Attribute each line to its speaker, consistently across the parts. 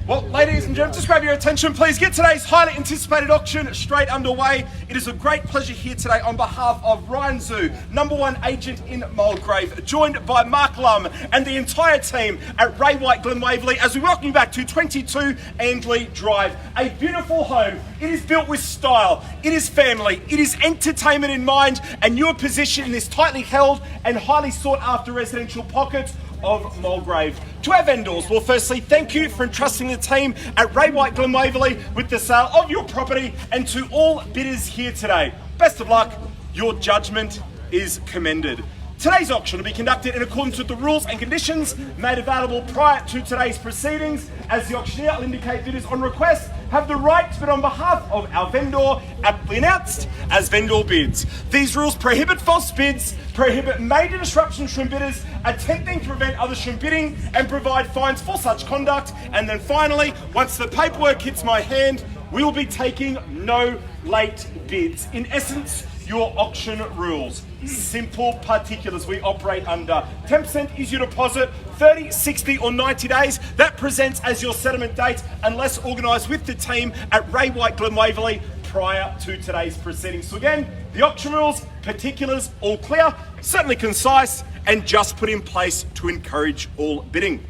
Speaker 1: Well, ladies and gentlemen, just grab your attention, please. Get today's highly anticipated auction straight underway. It is a great pleasure here today on behalf of Ryan Zoo, #1 agent in Mulgrave, joined by Marc Lum and the entire team at Ray White Glen Waverley as we welcome you back to 22 Andleigh Drive. A beautiful home. It is built with style. It is family. It is entertainment in mind, and your position in this tightly held and highly sought after residential pocket of Mulgrave. To our vendors, well, firstly, thank you for entrusting the team at Ray White Glen Waverley with the sale of your property, and to all bidders here today, best of luck. Your judgment is commended. Today's auction will be conducted in accordance with the rules and conditions made available prior to today's proceedings, as the auctioneer will indicate bidders on request have the right to bid on behalf of our vendor, aptly announced as vendor bids. These rules prohibit false bids, prohibit major disruptions from bidders attempting to prevent others from bidding, and provide fines for such conduct. And then finally, once the paperwork hits my hand, we will be taking no late bids. In essence, your auction rules. Simple particulars we operate under. 10% is your deposit, 30, 60 or 90 days. That presents as your settlement date unless organised with the team at Ray White Glen Waverley prior to today's proceedings. So again, the auction rules, particulars, all clear, certainly concise, and just put in place to encourage all bidding.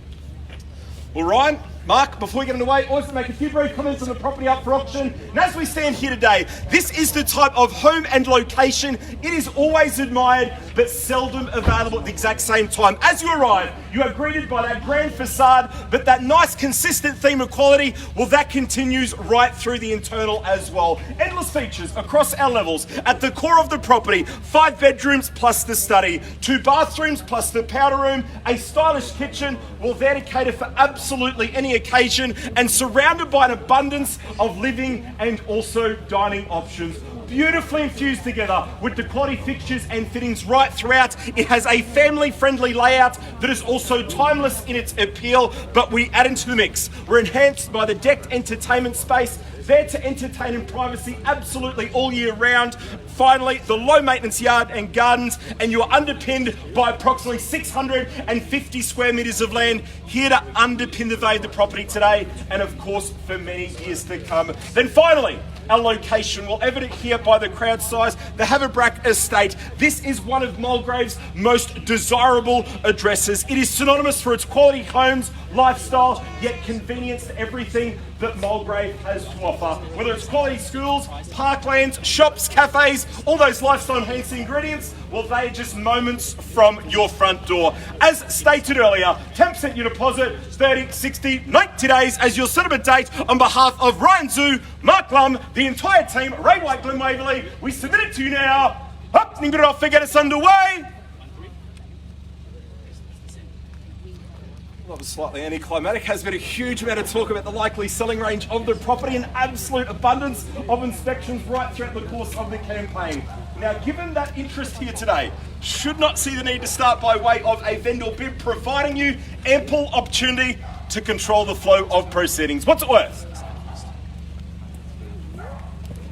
Speaker 1: Well, Ryan, Marc, before we get underway, also make a few brief comments on the property up for auction. And as we stand here today, this is the type of home and location it is always admired, but seldom available at the exact same time. As you arrive, you are greeted by that grand facade, but that nice consistent theme of quality, well, that continues right through the internal as well. Endless features across our levels. At the core of the property, 5 bedrooms plus the study, 2 bathrooms plus the powder room, a stylish kitchen, well, there to cater for absolutely any occasion, and surrounded by an abundance of living and also dining options. Beautifully infused together with the quality fixtures and fittings right throughout. It has a family-friendly layout that is also timeless in its appeal, but we add into the mix. We're enhanced by the decked entertainment space, there to entertain in privacy absolutely all year round. Finally, the low maintenance yard and gardens, and you're underpinned by approximately 650 square metres of land, here to underpin the value of the property today, and of course for many years to come. Then finally, our location, well, evident here by the crowd size, the Haverbrack Estate. This is one of Mulgrave's most desirable addresses. It is synonymous for its quality homes, lifestyle, yet convenience to everything that Mulgrave has to offer. Whether it's quality schools, parklands, shops, cafes, all those lifestyle enhancing ingredients, well, they are just moments from your front door. As stated earlier, 10% your deposit, 30, 60, 90 days as your settlement date. On behalf of Ryan Zoo, Marc Lum, the entire team, Ray White Glen Waverley, we submit it to you now. Up, and get it off, get us underway. That was slightly anticlimactic. Has been a huge amount of talk about the likely selling range of the property, and absolute abundance of inspections right throughout the course of the campaign. Now, given that interest here today, should not see the need to start by way of a vendor bid, providing you ample opportunity to control the flow of proceedings. What's it worth?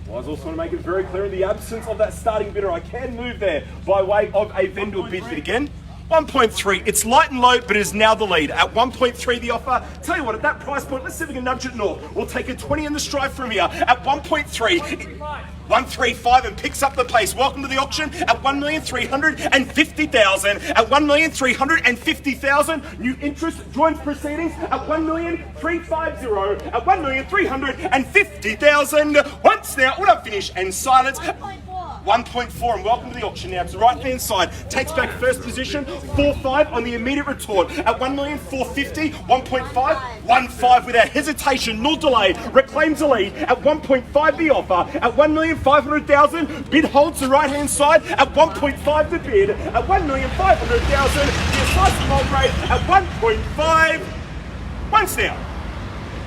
Speaker 1: Well, I also want to make it very clear, in the absence of that starting bidder, I can move there by way of a vendor bid. But again, 1.3, it's light and low, but it is now the lead. At 1.3, the offer. Tell you what, at that price point, let's see if we can nudge it north. We'll take a 20 in the stride from here. At 1.3, 135 and picks up the pace. Welcome to the auction at 1,350,000. At 1,350,000, new interest joins proceedings at 1,350,000. At 1,350,000. Once now, all up finish and silence. 1.4, and welcome to the auction now. To the right-hand side, takes back first position, 4.5 on the immediate retort. At 1,450,000, 1.5, 1.5 without hesitation, nor delay, reclaims the lead. At 1.5 the offer, at 1,500,000, bid holds the right-hand side. At 1.5 the bid, at 1,500,000, the slice of Mulgrave at 1.5. Once now,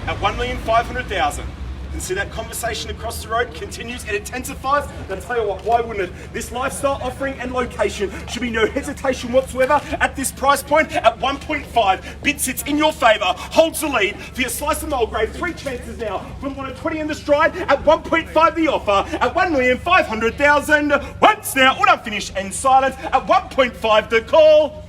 Speaker 1: at 1,500,000. You can see that conversation across the road continues, it intensifies. And I'll tell you what, why wouldn't it? This lifestyle offering and location should be no hesitation whatsoever at this price point. At 1.5, bid sits in your favour, holds the lead for your slice of Mulgrave. 3 chances now for the 120 in the stride. At 1.5 the offer, at 1,500,000. Once now, all unfinished and silent. At 1.5 the call.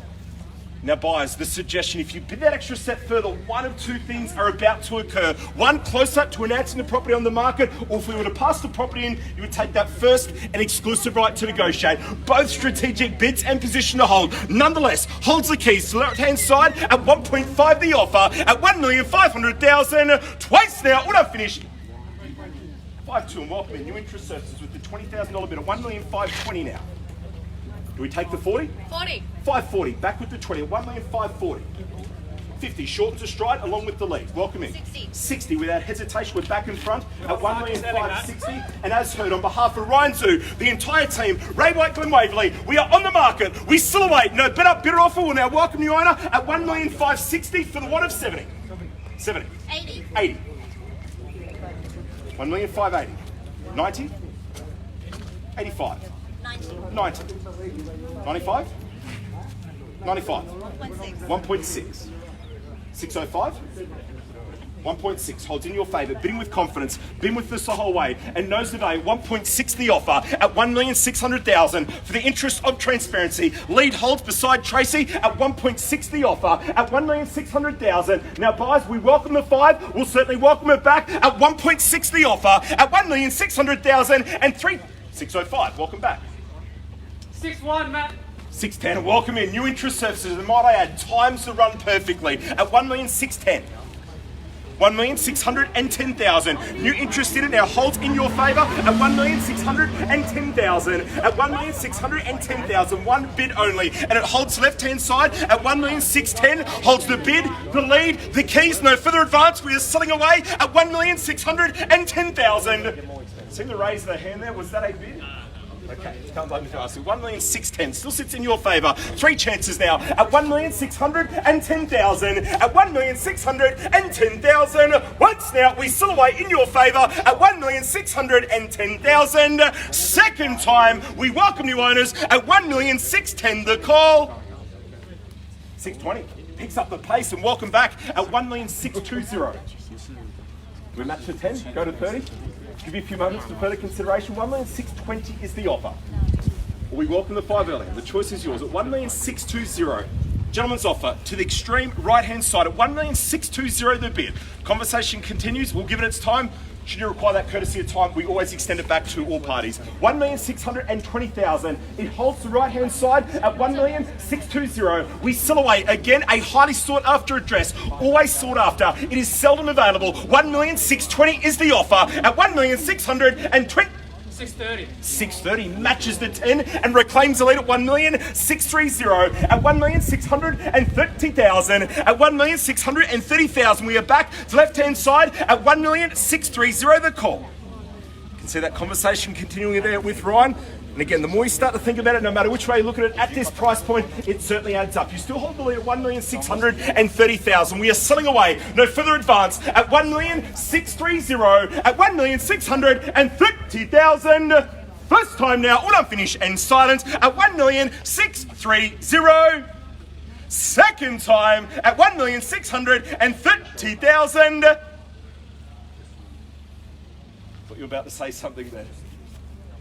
Speaker 1: Now buyers, the suggestion, if you bid that extra step further, one of two things are about to occur. One, closer to announcing the property on the market, or if we were to pass the property in, you would take that first and exclusive right to negotiate. Both strategic bids and position to hold. Nonetheless, holds the keys to the left-hand side at 1.5 the offer, at 1,500,000. Twice now, all unfinished. 5-2 and welcome in new interest services with the $20,000 bid at 1,520,000 now. Do we take the 40?
Speaker 2: 40.
Speaker 1: 540, back with the 20, 1,540,000. 50, shortens a stride along with the lead. Welcome in.
Speaker 2: 60.
Speaker 1: 60 without hesitation, we're back in front at 1,560,000. And as heard on behalf of Ryan Zoo, the entire team, Ray White, Glen, Waverley, we are on the market. We still await no better bidder offer. We'll now welcome the owner at 1,560,000 for the one of 70. 70.
Speaker 2: 80.
Speaker 1: 80. 1,580,000. 90. 85.
Speaker 2: 90.
Speaker 1: 90. 95? 95. 1.6. 605? 1.6 holds in your favour, bidding with confidence, been with us the whole way, and knows today 1.6 the offer at 1,600,000 for the interest of transparency. Lead holds beside Tracy at 1.6 the offer at 1,600,000. Now buyers, we welcome the 5, we'll certainly welcome it back at 1.6 the offer at 1,600,000 and 605. Welcome back.
Speaker 3: 6-1, Matt.
Speaker 1: 610 and welcome in new interest services, and might I add, times to run perfectly at 1,610,000. 1,610,000. New interest in it now holds in your favour at 1,610,000. At 1,610,000, one bid only, and it holds left hand side at 1,610,000. Holds the bid, the lead, the keys. No further advance. We are selling away at 1,610,000. See the raise of the hand there? Was that a bid? Okay, it's come back to us. 1,610,000 still sits in your favour. 3 chances now at 1,610,000. At 1,610,000. Once now, we still away in your favour at 1,610,000. Second time, we welcome new owners at 1,610,000. The call. 620 picks up the pace and welcome back at 1,620,000. We match to 10, go to 30. Give you a few moments for further consideration. 1,620,000 is the offer. We welcome the 5 earlier. The choice is yours at 1,620,000. Gentleman's offer to the extreme right-hand side at 1,620,000 the bid. Conversation continues. We'll give it its time. Should you require that courtesy of time, we always extend it back to all parties. 1,620,000. It holds the right-hand side at 1,620,000. We sell away again a highly sought-after address, always sought after. It is seldom available. 1,620,000 is the offer at 1,620,000.
Speaker 3: 630.
Speaker 1: 630 matches the 10 and reclaims the lead at 1,630,000. At 1,630,000. At 1,630,000. We are back to left-hand side at 1,630,000. The call. You can see that conversation continuing there with Ryan. And again, the more you start to think about it, no matter which way you look at it, at this price point, it certainly adds up. You still hold the lead at 1,630,000. We are selling away. No further advance at 1,630,000. At 1,630,000. First time now, all unfinished and silent at 1,630,000. Second time at 1,630,000. Thought you were about to say something there.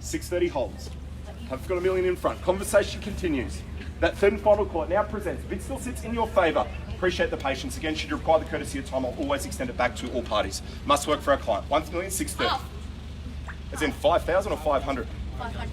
Speaker 1: 630 holds. Have got a million in front. Conversation continues. That third and final call now presents. Bid still sits in your favour. Appreciate the patience. Again, should you require the courtesy of time, I'll always extend it back to all parties. Must work for our client. 1,630,000.
Speaker 2: Oh.
Speaker 1: As in 5,000 or 500?
Speaker 2: 500.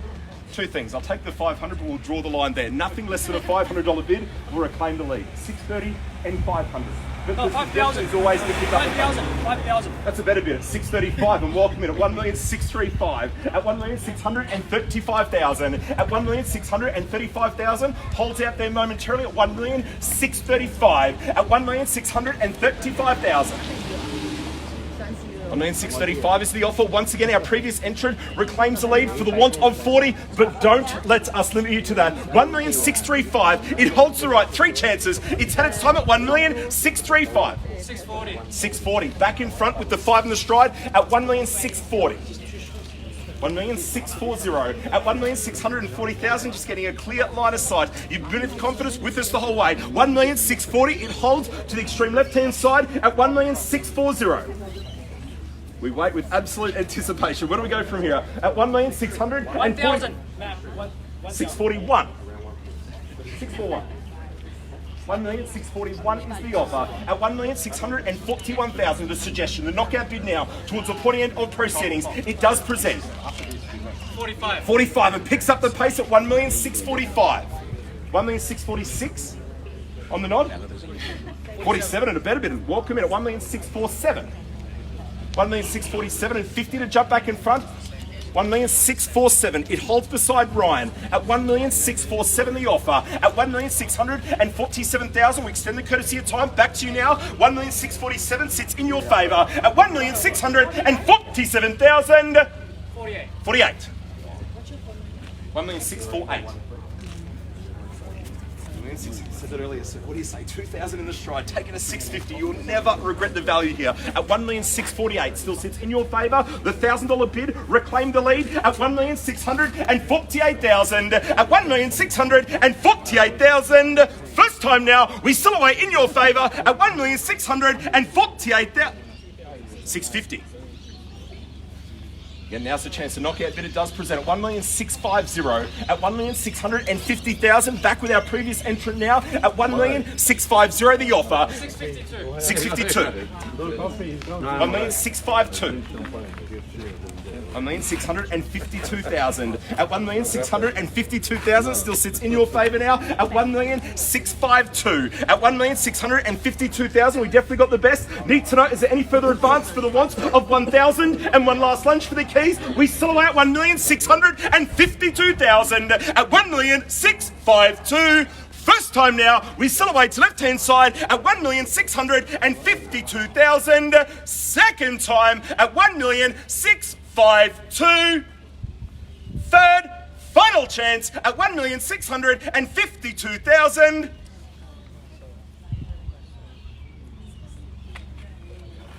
Speaker 1: 2 things. I'll take the 500, but we'll draw the line there. Nothing less than a $500 bid will reclaim the lead. 630 and 500.
Speaker 3: No, 5,000.
Speaker 1: Is always to pick up.
Speaker 3: 5,000. 5,000.
Speaker 1: That's a better bid at 635 and welcome in at 1,635 at 1,635,000 at 1,635,000 holds out there momentarily at 1,635 at 1,635,000. 1,635 is the offer. Once again, our previous entrant reclaims the lead for the want of 40, but don't let us limit you to that. 1,635. It holds the right. 3 chances. It's had its time at 1,635.
Speaker 3: 640.
Speaker 1: 640. Back in front with the 5 in the stride at 1,640. 1,640 at 1,640,000, just getting a clear line of sight. You've been with confidence with us the whole way. 1,640. It holds to the extreme left-hand side at 1,640. We wait with absolute anticipation. Where do we go from here? At 1,600,000.
Speaker 3: 1,000. Matt,
Speaker 1: 641. 641. 1,641 is the offer. At 1,641,000, the suggestion, the knockout bid now towards the pointy end of proceedings. It does present
Speaker 3: 45.
Speaker 1: 45 and picks up the pace at 1,645. 1,646 on the nod. 47 and a better bid. Welcome in at 1,647. 1,647 and 50 to jump back in front. 1,647. It holds beside Ryan at 1,647 the offer. At 1,647,000, we extend the courtesy of time back to you now. 1,647 sits in your favour at 1,647,000.
Speaker 3: 48.
Speaker 1: 48. 1,648. I said it earlier, so what do you say? 2,000 in the stride, taking a 650. You'll never regret the value here. At 1,648, still sits in your favour. The $1,000 bid reclaimed the lead at 1,648,000. At 1,648,000. First time now, we still away in your favour at 1,648,000. 650. Again, now's the chance to knock out, but it does present at 1,650 at 1,650,000. Back with our previous entrant now at 1,650 the offer.
Speaker 3: 652.
Speaker 1: 652. 1,652. 1,652,000 at 1,652,000 still sits in your favour now at 1,652 at 1,652,000. We definitely got the best. Need to know, is there any further advance for the want of 1,000 and one last lunch for the keys? We still away at 1,652,000 at 1,652. First time now, we still away to left-hand side at 1,652,000. Second time at 1,652. Third, final chance at 1,652,000.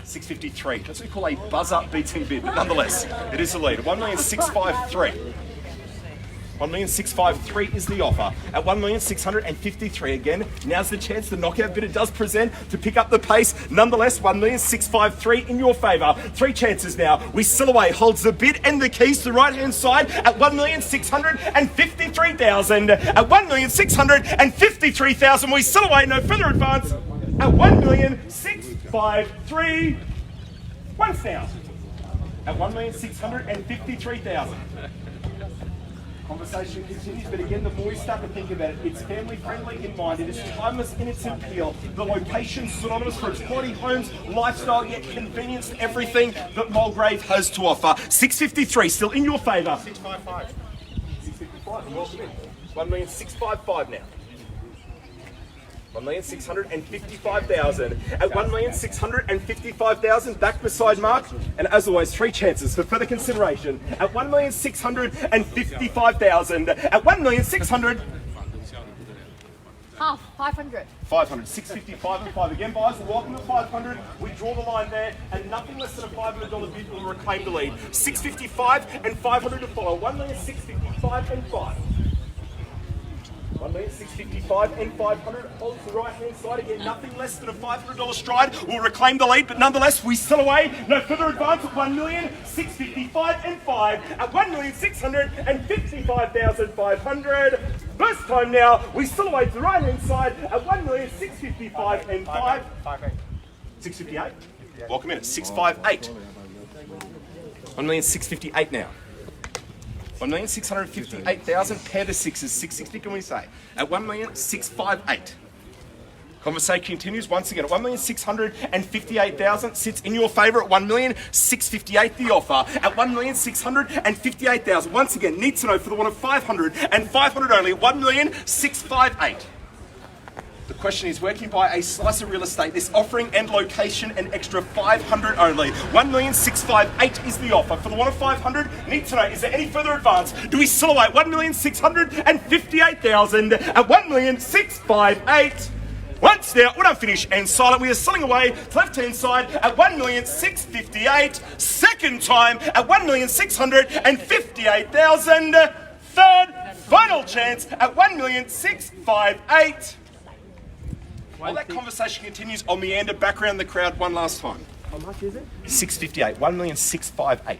Speaker 1: 653. That's what we call a buzzer beating bid, but nonetheless, it is the lead. 1,653. 1,653 is the offer. At 1,653 again, now's the chance. The knockout bidder does present to pick up the pace. Nonetheless, 1,653 in your favour. 3 chances now. We still away holds the bid and the keys to the right-hand side at 1,653,000. At 1,653,000, we still away. No further advance. At 1,653. Once down. At 1,653,000. Conversation continues, but again, the more we start to think about it, it's family friendly in mind, it is timeless in its appeal. The location synonymous for its quality homes, lifestyle, yet convenience, everything that Mulgrave has to offer. 653 still in your favour. 655. 655, and welcome in. 1,655 now. 1,655,000 at 1,655,000 back beside Mark, and as always 3 chances for further consideration at 1,655,000 at 1,600.
Speaker 2: Half, 500.
Speaker 1: 500, 655 and 5 again, guys. Welcome to 500. We draw the line there, and nothing less than a $500 bid will reclaim the lead. 655 and 500 to follow. 1,655 and 5. 1,655 and 500 holds the right-hand side. Again, nothing less than a $500 stride will reclaim the lead, but nonetheless, we still away. No further advance at 1,655 and 5 at 1,655,500. First time now, we still away to the right-hand side at 1,655 and 5. 658. Welcome in at 658. 1,658 now. 1,658,000, pair the sixes, 660 can we say, at 1,658. Conversation continues once again at 1,658,000. Sits in your favour at 1,658,000. The offer at 1,658,000. Once again, need to know for the one of 500 and 500 only. 1,658,000. The question is, where can you buy a slice of real estate? This offering and location an extra 500 only. 1,658,000 is the offer. For the one of 500, need to know, is there any further advance? Do we still await 1,658,000 at 1,658,000? Once there, we're done, finish and silent. We are selling away to left-hand side at 1,658,000. Second time at 1,658,000. Third, final chance at 1,658,000. While that conversation continues, I'll meander back around the crowd one last time.
Speaker 2: How much is it?
Speaker 1: 658, 1,658,000.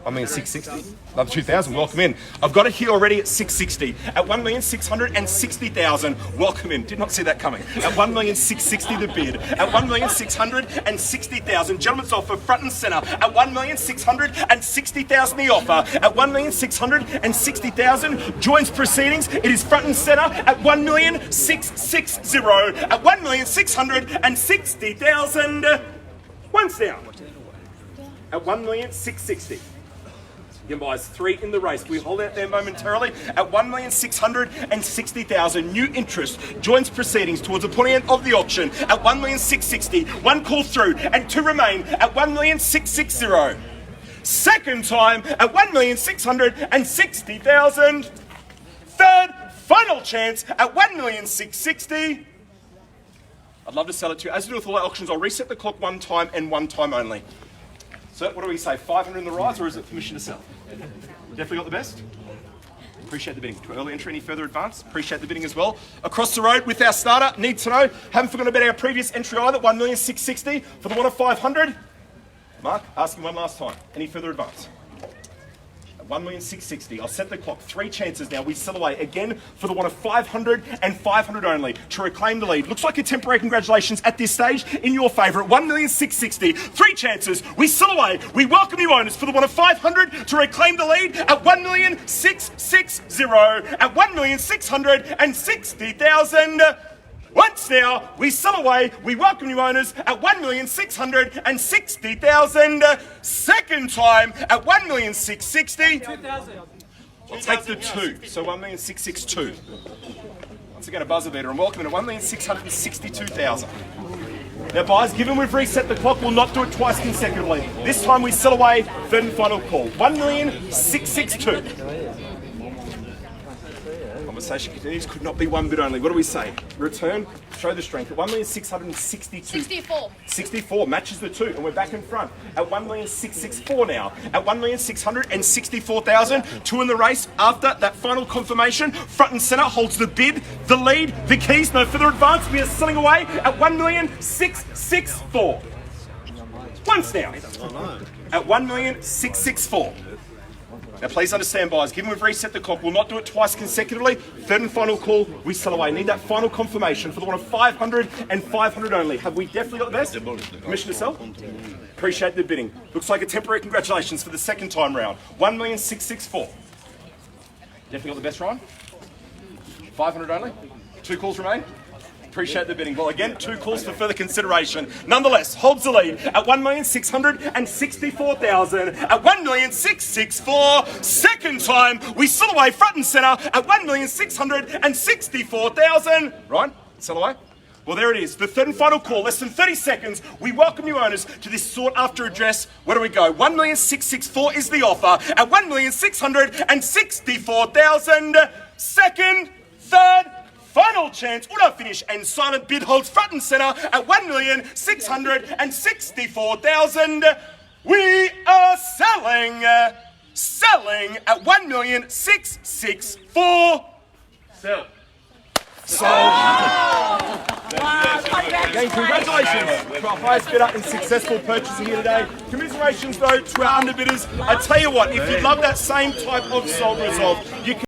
Speaker 1: 1,660,000. Another 2,000. Welcome in. I've got it here already at 660. At 1,660,000. Welcome in. Did not see that coming. At 1,660,000 the bid. At 1,660,000. Gentlemen's offer front and centre. At 1,660,000 the offer. At 1,660,000 joins proceedings. It is front and centre at 1,660,000. At 1,660,000. Once down. At 1,660,000. Again, boys, 3 in the race. We hold out there momentarily at 1,660,000. New interest joins proceedings towards the pointy end of the auction at 1,660,000. 1 call through and 2 remain at 1,660,000. Second time at 1,660,000. Third, final chance at 1,660,000. I'd love to sell it to you. As we do with all our auctions, I'll reset the clock 1 time and 1 time only. So what do we say, 500 in the rise, or is it permission to sell? Definitely got the best? Appreciate the bidding. Too early entry, any further advance? Appreciate the bidding as well. Across the road with our starter, need to know, haven't forgotten about our previous entry either, 1,660,000 for the one of 500. Mark, asking one last time, any further advance? 1,660,000. I'll set the clock. 3 chances now. We sell away again for the one of 500 and 500 only to reclaim the lead. Looks like a temporary congratulations at this stage in your favour at 1,660,000. 3 chances. We sell away. We welcome you owners for the one of 500 to reclaim the lead at 1,660,000. At 1,660,000. Once now, we sell away, we welcome you owners at 1,660,000. Second time at 1,660,000.
Speaker 3: 2,000.
Speaker 1: I'll take the 2, so 1,662,000. Once again, a buzzer beater, and welcome in at 1,662,000. Now, buyers, given we've reset the clock, we'll not do it twice consecutively. This time we sell away, third and final call. 1,662,000. Conversation continues, could not be 1 bid only. What do we say? Return, show the strength. At 1,662,000.
Speaker 4: 64.
Speaker 1: 64 matches the 2, and we're back in front at 1,664,000 now. At 1,664,000, 2 in the race after that final confirmation. Front and centre holds the bid, the lead, the keys. No further advance. We are selling away at 1,664,000. Once down at 1,664,000. Now please understand, buyers, given we've reset the clock, we'll not do it twice consecutively. Third and final call, we sell away. Need that final confirmation for the one of 500 and 500 only. Have we definitely got the best? Permission to sell? Appreciate the bidding. Looks like a temporary congratulations for the second time round. 1,664,000. Definitely got the best, Ryan? 500 only? 2 calls remain? Appreciate the bidding. Well, again, 2 calls for further consideration. Nonetheless, holds the lead at 1,664,000. At 1,664,000. Second time, we sell away front and centre at 1,664,000. Ryan, sell away? Well, there it is. The third and final call. Less than 30 seconds. We welcome you owners to this sought-after address. Where do we go? 1,664,000 is the offer. At 1,664,000. Second, third, final chance, auto finish and silent bid holds front and centre at 1,664,000. We are selling at 1,664,000. Sell. Sold. Again, congratulations to our highest bidder and successful purchaser here today. Commiserations though to our underbidders. I tell you what, if you'd love that same type of sold result, you can